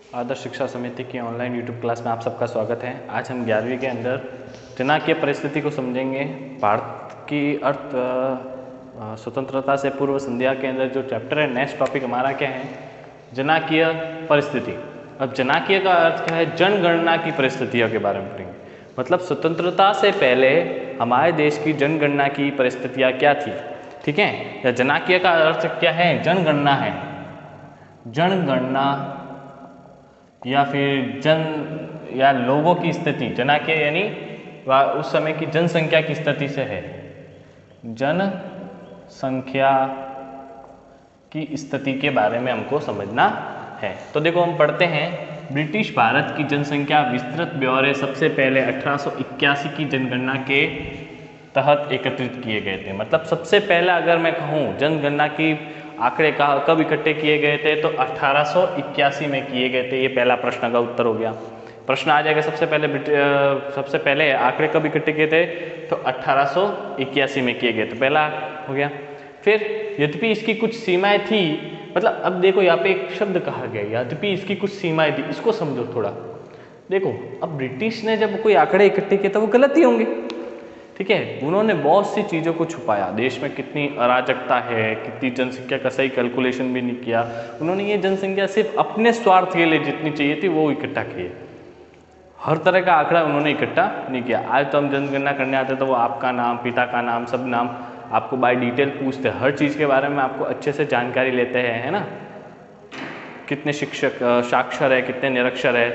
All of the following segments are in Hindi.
आदर्श शिक्षा समिति की ऑनलाइन यूट्यूब क्लास में आप सबका स्वागत है। आज हम 11वीं के अंदर जनाकीय परिस्थिति को समझेंगे। भारत की स्वतंत्रता से पूर्व संध्या के अंदर जो चैप्टर है, नेक्स्ट टॉपिक हमारा क्या है? जनाकीय परिस्थिति। अब जनाकीय का अर्थ क्या है? जनगणना की परिस्थितियों के बारे में पढ़ेंगे। मतलब स्वतंत्रता से पहले हमारे देश की जनगणना की परिस्थितियाँ क्या थी, ठीक है। या जनाकीय का अर्थ क्या है? जनगणना है। जनगणना या फिर या लोगों की स्थिति। जनाकीय यानी उस समय की जनसंख्या की स्थिति से है। जनसंख्या की स्थिति के बारे में हमको समझना है। तो देखो हम पढ़ते हैं, ब्रिटिश भारत की जनसंख्या विस्तृत ब्यौरे सबसे पहले 1881 की जनगणना के तहत एकत्रित किए गए थे। मतलब सबसे पहले अगर मैं कहूँ जनगणना की आंकड़े कब इकट्ठे किए गए थे, तो 1881 में किए गए थे। ये पहला प्रश्न का उत्तर हो गया। प्रश्न आ जाएगा सबसे पहले आंकड़े कब इकट्ठे किए थे, तो 1881 में किए गए थे, पहला हो गया। फिर यद्यपि इसकी कुछ सीमाएं थी, मतलब अब देखो यहाँ पे एक शब्द कहा गया, यद्यपि इसकी कुछ सीमाएं थी। इसको समझो थोड़ा। देखो अब ब्रिटिश ने जब कोई आंकड़े इकट्ठे किए तो वो गलत ही होंगे, ठीक है। उन्होंने बहुत सी चीज़ों को छुपाया। देश में कितनी अराजकता है, कितनी जनसंख्या का सही कैलकुलेशन भी नहीं किया उन्होंने। ये जनसंख्या सिर्फ अपने स्वार्थ के लिए जितनी चाहिए थी वो इकट्ठा किए। हर तरह का आंकड़ा उन्होंने इकट्ठा नहीं किया। आज तो हम जनगणना करने आते तो वो आपका नाम, पिता का नाम, सब नाम आपको बाय डिटेल पूछते हैं। हर चीज़ के बारे में आपको अच्छे से जानकारी लेते हैं, है ना। कितने शिक्षक साक्षर है, कितने निरक्षर है,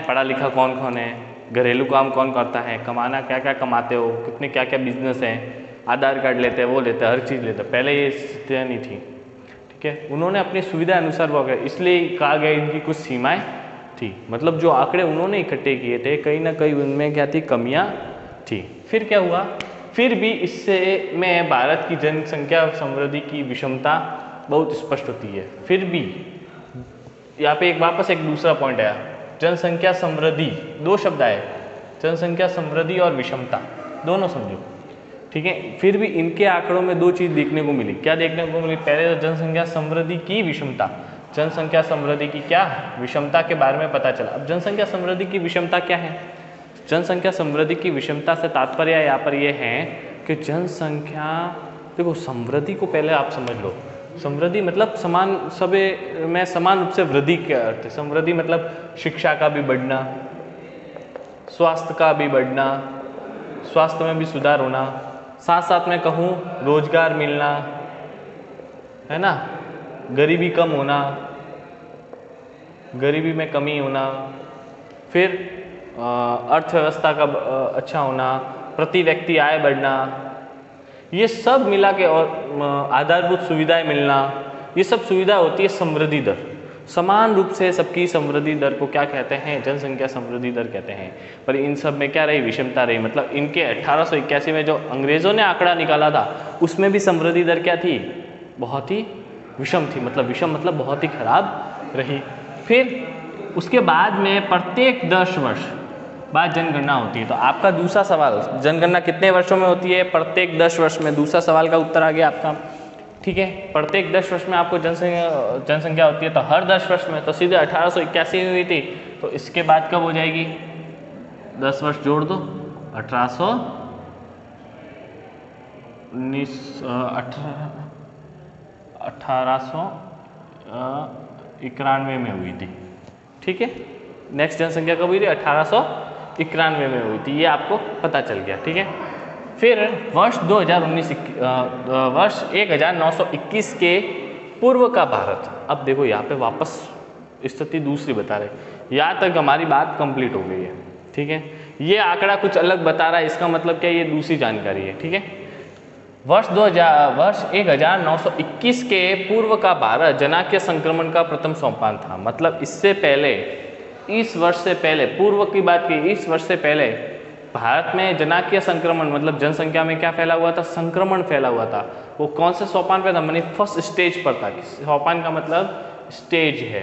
पढ़ा लिखा कौन कौन है, घरेलू काम कौन करता है, कमाना क्या क्या कमाते हो, कितने क्या क्या बिजनेस हैं, आधार कार्ड लेते हैं, वो लेते हैं, हर चीज़ लेते हैं। पहले ये स्थितियाँ नहीं थी, ठीक है। उन्होंने अपनी सुविधा अनुसार वो गए, इसलिए कहा गया इनकी कुछ सीमाएं थी। मतलब जो आंकड़े उन्होंने इकट्ठे किए थे कहीं ना कहीं उनमें क्या थी, कमियाँ थी। फिर क्या हुआ? फिर भी इससे में भारत की जनसंख्या समृद्धि की विषमता बहुत स्पष्ट होती है। फिर भी यहाँ पे वापस एक दूसरा पॉइंट आया, जनसंख्या समृद्धि। दो शब्द आए, जनसंख्या समृद्धि और विषमता, दोनों समझो, ठीक है। फिर भी इनके आंकड़ों में दो चीज देखने को मिली। क्या देखने को मिली? पहले तो जनसंख्या समृद्धि की विषमता, जनसंख्या समृद्धि की क्या विषमता के बारे में पता चला। अब जनसंख्या समृद्धि की विषमता क्या है? जनसंख्या समृद्धि की विषमता से तात्पर्य यहाँ पर यह है कि जनसंख्या, देखो समृद्धि को पहले आप समझ लो। समृद्धि मतलब समान रूप से वृद्धि के अर्थ है। समृद्धि मतलब शिक्षा का भी बढ़ना, स्वास्थ्य का भी बढ़ना, स्वास्थ्य में भी सुधार होना, साथ साथ में कहूँ रोजगार मिलना, है ना, गरीबी कम होना, गरीबी में कमी होना, फिर अर्थव्यवस्था का अच्छा होना, प्रति व्यक्ति आय बढ़ना, ये सब मिला के, और आधारभूत सुविधाएं मिलना, ये सब सुविधा होती है समृद्धि दर। समान रूप से सबकी समृद्धि दर को क्या कहते हैं? जनसंख्या समृद्धि दर कहते हैं। पर इन सब में क्या रही? विषमता रही। मतलब इनके 1881 में जो अंग्रेजों ने आंकड़ा निकाला था उसमें भी समृद्धि दर क्या थी? बहुत ही विषम थी। मतलब विषम मतलब बहुत ही खराब रही। फिर उसके बाद में प्रत्येक 10 वर्ष बाद जनगणना होती है। तो आपका दूसरा सवाल, जनगणना कितने वर्षों में होती है? प्रत्येक 10 वर्ष में। दूसरा सवाल का उत्तर आ गया आपका, ठीक है। प्रत्येक 10 वर्ष में आपको जनसंख्या होती है। तो हर 10 वर्ष में, तो सीधे 1881 में हुई थी, तो इसके बाद कब हो जाएगी? 10 वर्ष जोड़ दो, 1891 में हुई थी, ठीक है। नेक्स्ट जनसंख्या कब हुई थी? 1891 में हुई थी। ये आपको पता चल गया, ठीक है। फिर वर्ष 1921 के पूर्व का भारत। अब देखो यहाँ पे वापस स्थिति दूसरी बता रहे। यहाँ तक हमारी बात कंप्लीट हो गई है, ठीक है। ये आंकड़ा कुछ अलग बता रहा है, इसका मतलब क्या? ये दूसरी जानकारी है, ठीक है। वर्ष 1921 के पूर्व का भारत जनाकीय संक्रमण का प्रथम सोपान था। मतलब इससे पहले, इस वर्ष से पहले, पूर्व की बात की, इस वर्ष से पहले भारत में जनाकीय संक्रमण मतलब जनसंख्या में क्या फैला हुआ था? संक्रमण फैला हुआ था। वो कौन से सोपान पे था? मैंने फर्स्ट स्टेज पर था। सोपान का मतलब स्टेज है,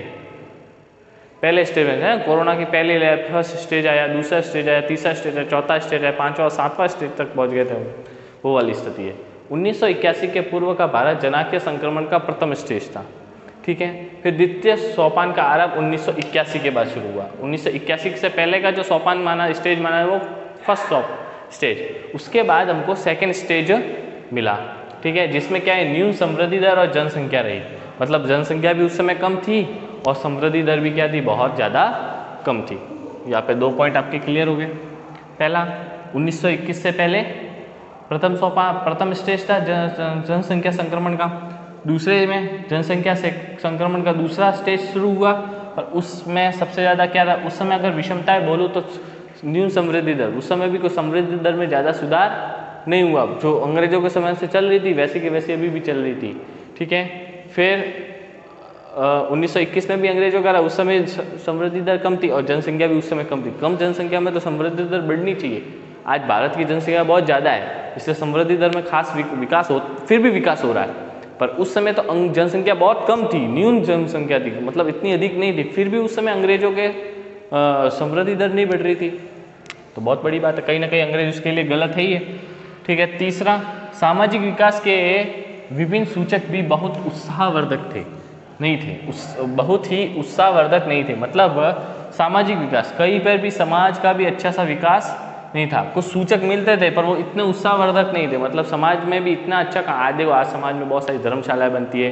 पहले स्टेज में है। कोरोना की पहली लहर, फर्स्ट स्टेज आया, दूसरा स्टेज आया, तीसरा स्टेज आया, चौथा स्टेज आया, पांचवा और सातवां स्टेज तक पहुंच गए थे, वो वाली स्थिति है। 1981 के पूर्व का भारत जनाकीय संक्रमण का प्रथम स्टेज था। ठीक है। फिर द्वितीय सोपान का आरंभ 1981 के बाद शुरू हुआ। 1981 से पहले का जो सोपान माना स्टेज माना है वो फर्स्ट स्टेज, उसके बाद हमको सेकेंड स्टेज मिला, ठीक है, जिसमें क्या है न्यून समृद्धि दर और जनसंख्या रही। मतलब जनसंख्या भी उस समय कम थी और समृद्धि दर भी क्या थी, बहुत ज़्यादा कम थी। यहाँ पे 2 पॉइंट आपके क्लियर हो गए। पहला 1921 से पहले प्रथम स्टेज था जनसंख्या संक्रमण का, दूसरे में जनसंख्या से संक्रमण का दूसरा स्टेज शुरू हुआ और उसमें सबसे ज़्यादा क्या था उस समय, अगर विषमताएं बोलूँ तो न्यून समृद्धि दर, उस समय भी कोई समृद्धि दर में ज़्यादा सुधार नहीं हुआ, जो अंग्रेजों के समय से चल रही थी वैसे की वैसे अभी भी चल रही थी, ठीक है। फिर 1921 में भी अंग्रेजों का उस समय समृद्धि दर कम थी और जनसंख्या भी उस समय कम थी। कम जनसंख्या में तो समृद्धि दर बढ़नी चाहिए, आज भारत की जनसंख्या बहुत ज़्यादा है इसलिए समृद्धि दर में खास विकास फिर भी विकास हो रहा है, पर उस समय तो जनसंख्या बहुत कम थी, न्यून जनसंख्या थी, मतलब इतनी अधिक नहीं थी, फिर भी उस समय अंग्रेजों के समृद्धि दर नहीं बढ़ रही थी, तो बहुत बड़ी बात है, कहीं ना कहीं अंग्रेज उसके लिए गलत है ही है, ठीक है। तीसरा, सामाजिक विकास के विभिन्न सूचक भी बहुत उत्साहवर्धक नहीं थे, बहुत ही उत्साहवर्धक नहीं थे, मतलब सामाजिक विकास कहीं पर भी समाज का भी अच्छा सा विकास नहीं था, कुछ सूचक मिलते थे पर वो इतने उत्साहवर्धक नहीं थे, मतलब समाज में भी इतना अच्छा आज समाज में बहुत सारी धर्मशालाएं बनती है,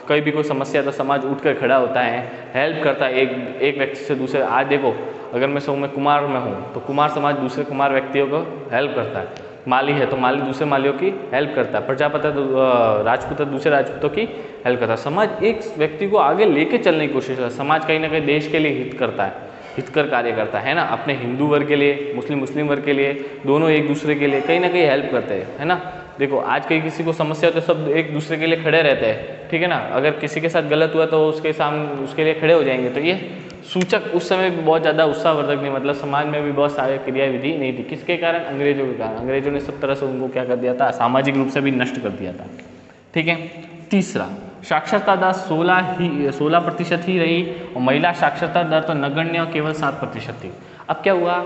कहीं भी कोई समस्या तो समाज उठकर खड़ा होता है, हेल्प करता है एक व्यक्ति से दूसरे। आज देखो अगर मैं कुमार में हूँ तो कुमार समाज दूसरे कुमार व्यक्तियों को हेल्प करता है, माली है तो माली दूसरे मालियों की हेल्प करता है, प्रजापति है तो राजपूत है दूसरे राजपूतों की हेल्प करता है। समाज एक व्यक्ति को आगे लेके चलने की कोशिश करता है, समाज कहीं ना कहीं देश के लिए हित करता है, हितकर कार्य करता है ना, अपने हिंदू वर्ग के लिए मुस्लिम वर्ग के लिए, दोनों एक दूसरे के लिए कहीं ना कहीं हेल्प करते हैं, है ना। देखो आज कहीं किसी को समस्या हो तो सब एक दूसरे के लिए खड़े रहते हैं, ठीक है ना, अगर किसी के साथ गलत हुआ तो उसके सामने उसके लिए खड़े हो जाएंगे, तो ये सूचक उस समय भी बहुत ज़्यादा उत्साहवर्धक नहीं, मतलब समाज में भी बहुत सारी क्रिया विधि नहीं थी, किसके कारण, अंग्रेजों के कारण। अंग्रेजों ने सब तरह से उनको क्या कर दिया था, सामाजिक रूप से भी नष्ट कर दिया था, ठीक है। तीसरा, साक्षरता दर 16% ही रही और महिला साक्षरता दर तो नगण्य और केवल 7% थी। अब क्या हुआ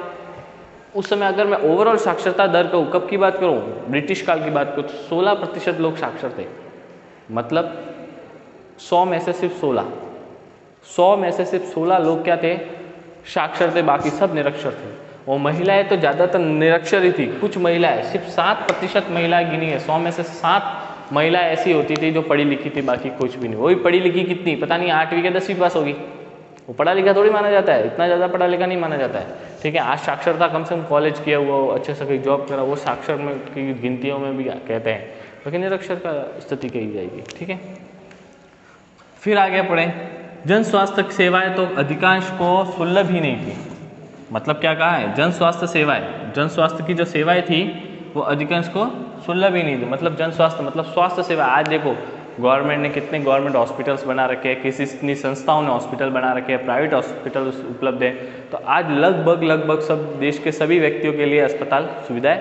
उस समय, अगर मैं ओवरऑल साक्षरता दर को कब की बात करूं, ब्रिटिश काल की बात करूं तो 16% लोग साक्षर थे, मतलब 100 में से सिर्फ 16 लोग क्या थे, साक्षर थे, बाकी सब निरक्षर थे। और महिलाएं तो ज़्यादातर निरक्षर ही थी, कुछ महिलाएं, सिर्फ 7% महिलाएं गिनी है, 100 में से 7 महिला ऐसी होती थी जो पढ़ी लिखी थी, बाकी कुछ भी नहीं। वही पढ़ी लिखी कितनी पता नहीं, 8वीं के 10वीं पास होगी, वो पढ़ा लिखा थोड़ी माना जाता है, इतना ज़्यादा पढ़ा लिखा नहीं माना जाता है, ठीक है। आज साक्षरता कम से कम कॉलेज किया हुआ, अच्छे से कहीं जॉब करा, वो साक्षर में की गिनतियों में भी कहते हैं, लेकिन निरक्षर का स्थिति कही जाएगी, ठीक है। फिर आगे पढ़ें, जन स्वास्थ्य सेवाएं तो अधिकांश को सुलभ ही नहीं थी, मतलब क्या कहा है, जन स्वास्थ्य की जो सेवाएं थी वो अधिकांश को सुलभ ही नहीं थी, मतलब जन स्वास्थ्य मतलब स्वास्थ्य सेवा। आज देखो गवर्नमेंट ने कितने गवर्नमेंट हॉस्पिटल्स बना रखे हैं, कितनी संस्थाओं ने हॉस्पिटल बना रखे हैं, प्राइवेट हॉस्पिटल उपलब्ध है, तो आज लगभग सब देश के सभी व्यक्तियों के लिए अस्पताल सुविधाएं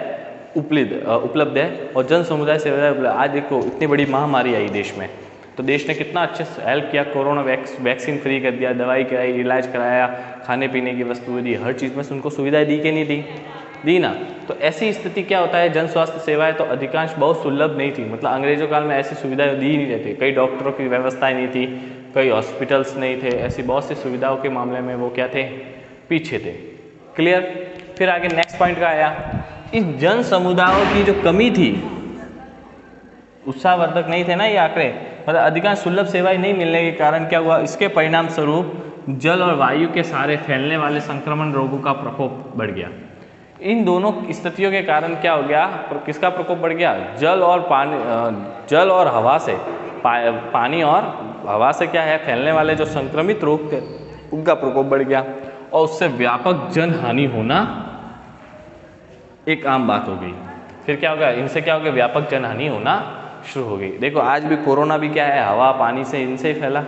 उपलब्ध है और जन समुदाय सेवाएं उपलब्ध। आज देखो इतनी बड़ी महामारी आई देश में, तो देश ने कितना अच्छे से हेल्प किया, कोरोना वैक्सीन फ्री कर दिया, दवाई कराई, इलाज कराया, खाने पीने की वस्तुएं दी, हर चीज़ में से उनको सुविधाएं दी कि नहीं दी ना। तो ऐसी स्थिति क्या होता है, जन स्वास्थ्य सेवाएं तो अधिकांश बहुत सुलभ नहीं थी, मतलब अंग्रेजों काल में ऐसी सुविधाएं दी ही नहीं रहती, कई डॉक्टरों की व्यवस्थाएं नहीं थी, कई हॉस्पिटल्स नहीं थे, ऐसी बहुत सी सुविधाओं के मामले में वो क्या थे, पीछे थे। क्लियर। फिर आगे नेक्स्ट पॉइंट का आया, इस जन समुदायों की जो कमी थी, उत्साहवर्धक नहीं थे ना ये आंकड़े, मतलब अधिकांश सुलभ सेवाएं नहीं मिलने के कारण क्या हुआ, इसके परिणाम स्वरूप जल और वायु के सारे फैलने वाले संक्रमण रोगों का प्रकोप बढ़ गया। इन दोनों स्थितियों के कारण क्या हो गया, किसका प्रकोप बढ़ गया, जल और हवा से, पानी और हवा से क्या है, फैलने वाले जो संक्रमित रोग थे उनका प्रकोप बढ़ गया और उससे व्यापक जन हानि होना एक आम बात हो गई। फिर क्या होगा, इनसे क्या होगा, व्यापक जन हानि होना शुरू हो गई। देखो आज भी कोरोना भी क्या है, हवा पानी से, इनसे ही फैला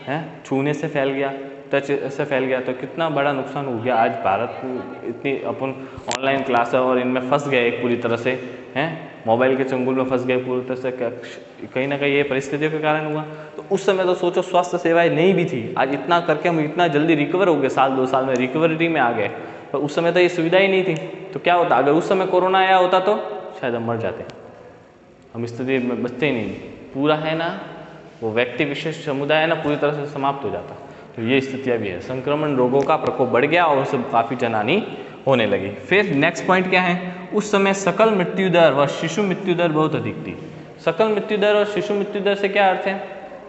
है, छूने से फैल गया, टच से फैल गया, तो कितना बड़ा नुकसान हो गया। आज भारत को इतनी अपन ऑनलाइन क्लास है और इनमें फंस गए एक पूरी तरह से, हैं मोबाइल के चंगुल में फंस गए पूरी तरह से, कहीं ना कहीं ये परिस्थितियों के कारण हुआ। तो उस समय तो सोचो स्वास्थ्य सेवाएं नहीं भी थी, आज इतना करके हम इतना जल्दी रिकवर हो गए, 1-2 साल में रिकवरी में आ गए, पर उस समय तो ये सुविधा ही नहीं थी। तो क्या होता, अगर उस समय कोरोना आया होता तो शायद हम मर जाते, हम स्थिति में बचते ही नहीं। पूरा है ना, वो व्यक्ति विशेष समुदाय है ना पूरी तरह से समाप्त हो जाता। तो ये स्थितियाँ भी है, संक्रमण रोगों का प्रकोप बढ़ गया और उससे काफ़ी जनहानि होने लगी। फिर नेक्स्ट पॉइंट क्या है, उस समय सकल मृत्यु दर व शिशु मृत्यु दर बहुत अधिक थी। सकल मृत्यु दर और शिशु मृत्यु दर से क्या अर्थ है,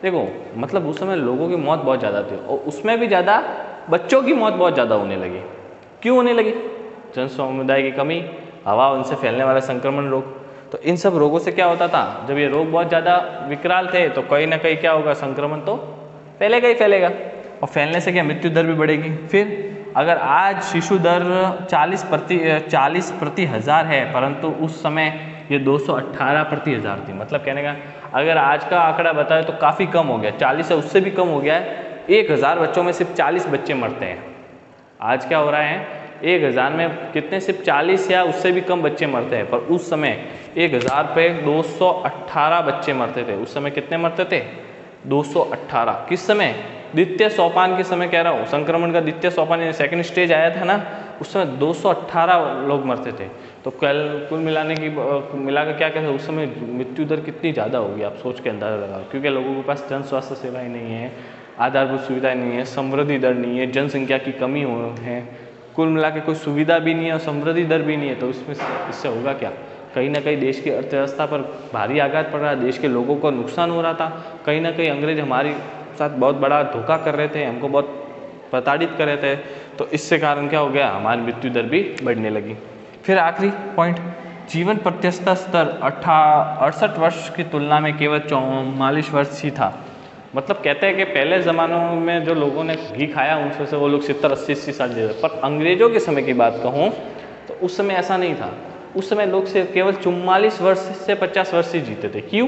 देखो मतलब उस समय लोगों की मौत बहुत ज़्यादा थी और उसमें भी ज़्यादा बच्चों की मौत बहुत ज़्यादा होने लगी। क्यों होने लगी, जन समुदाय की कमी, हवा, उनसे फैलने वाला संक्रमण रोग। तो इन सब रोगों से क्या होता था, जब ये रोग बहुत ज़्यादा विकराल थे तो कहीं ना कहीं क्या होगा, संक्रमण तो फैलेगा ही फैलेगा और फैलने से क्या मृत्यु दर भी बढ़ेगी। फिर अगर आज शिशु दर 40 प्रति हज़ार है, परंतु उस समय ये 218 प्रति हज़ार थी। मतलब कहने का अगर आज का आंकड़ा बताए तो काफ़ी कम हो गया, 40 है उससे भी कम हो गया है। 1000 बच्चों में सिर्फ 40 बच्चे मरते हैं। आज क्या हो रहा है, 1000 में कितने, सिर्फ 40 या उससे भी कम बच्चे मरते हैं, पर उस समय 1000 पे 218 बच्चे मरते थे। उस समय कितने मरते थे, 218। किस समय, द्वितीय सोपान के समय कह रहा हूँ, संक्रमण का द्वितीय सोपान सेकंड स्टेज आया था ना, उस समय 218 लोग मरते थे। तो कुल मिलाकर क्या कहते हैं, उस समय मृत्यु दर कितनी ज़्यादा होगी, आप सोच के अंदाजा लगाओ। क्योंकि लोगों के पास जन स्वास्थ्य सेवाएं नहीं है, आधारभूत सुविधाएं नहीं है, समृद्धि दर नहीं है, जनसंख्या की कमी है, कुल मिला के कोई सुविधा भी नहीं है और समृद्धि दर भी नहीं है। तो इससे होगा क्या, कहीं ना कहीं देश की अर्थव्यवस्था पर भारी आघात पड़ रहा है, देश के लोगों को नुकसान हो रहा था। कहीं ना कहीं अंग्रेज हमारे साथ बहुत बड़ा धोखा कर रहे थे, हमको बहुत प्रताड़ित कर रहे थे। तो इससे कारण क्या हो गया, हमारी मृत्यु दर भी बढ़ने लगी। फिर आखिरी पॉइंट, जीवन प्रत्याशा स्तर 68 वर्ष की तुलना में केवल 44 वर्ष ही था। मतलब कहते हैं कि पहले ज़मानों में जो लोगों ने घी खाया उनसे से वो लोग 70-80 साल जी रहे, पर अंग्रेजों के समय की बात कहूँ तो उस समय ऐसा नहीं था। उस समय लोग सिर्फ केवल 44 वर्ष से 50 वर्ष ही जीते थे। क्यों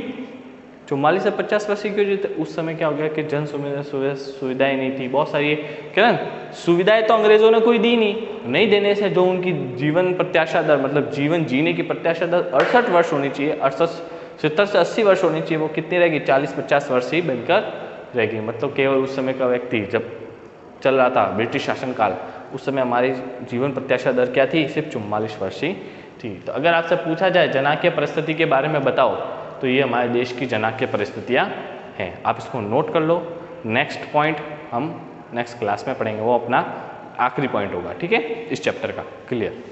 44 से 50 वर्ष ही क्यों जीते, उस समय क्या हो गया कि जन सुविधाएं नहीं थी, बहुत सारी क्या सुविधाएं तो अंग्रेजों ने कोई दी नहीं देने से जो उनकी जीवन प्रत्याशा दर, मतलब जीवन जीने की प्रत्याशा दर 68 वर्ष होनी चाहिए, 70 से 80 वर्ष होनी चाहिए, वो कितनी रहेगी, 40-50 वर्ष ही बनकर रहेगी। मतलब केवल उस समय का व्यक्ति जब चल रहा था ब्रिटिश शासनकाल, उस समय हमारी जीवन प्रत्याशा दर क्या थी, सिर्फ 44 वर्ष ही थी। तो अगर आपसे पूछा जाए जनाक्य परिस्थिति के बारे में बताओ, तो ये हमारे देश की जनाक्य परिस्थितियाँ हैं। आप इसको नोट कर लो। नेक्स्ट पॉइंट हम नेक्स्ट क्लास में पढ़ेंगे, वो अपना आखिरी पॉइंट होगा, ठीक है, इस चैप्टर का। क्लियर।